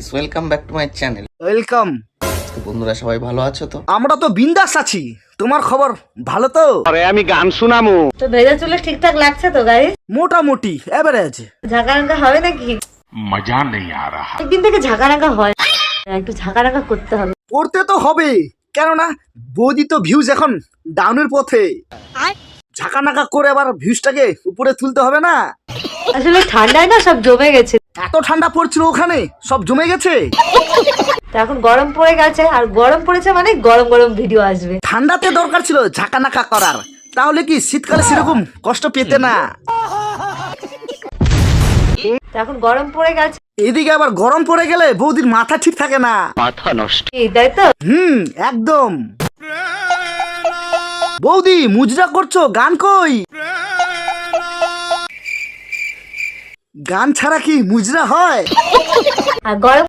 Guys, welcome back to my channel. Welcome. তো বন্ধুরা, সবাই ভালো আছো তো? আমরা তো বিন্দাস আছি। তোমার খবর ভালো তো? আরে আমি গান শুনামু। তো ভেজা চুলে ঠিকঠাক লাগছে তো গাইস? মোটামুটি এভারেজ। ঝাঁকানাকা হবে নাকি? মজা নেই আ রাহা। একদিন থেকে ঝাঁকানাকা হয়, একটু ঝাঁকানাকা করতে হবে। করতে তো হবে, কেননা বৌদি তো ভিউজ এখন ডাউনের পথে। ঝাঁকানাকা করে আবার ভিউজটাকে উপরে তুলতে হবে না? আসলে ঠান্ডায় না সব জমে গেছে, এত ঠান্ডা পড়ছিল ওখানে, সব জমে গেছে। তো এখন গরম পড়ে গেছে, আর গরম পড়েছে মানে গরম গরম ভিডিও আসবে। ঠান্ডাতে দরকার ছিল ঝাঁকানাকা করার, তাহলে কি শীতকালে সেরকম কষ্ট পেতে না। তো এখন গরম পড়ে গেছে, এদিকে আবার গরম পড়ে গেলে বৌদির মাথা ঠিক থাকে না। মাথা নষ্ট। তাই তো? একদম। বৌদি মুজরা করছো, গান কই? গান ছাড়া কি মুজরা হয়? আর গরম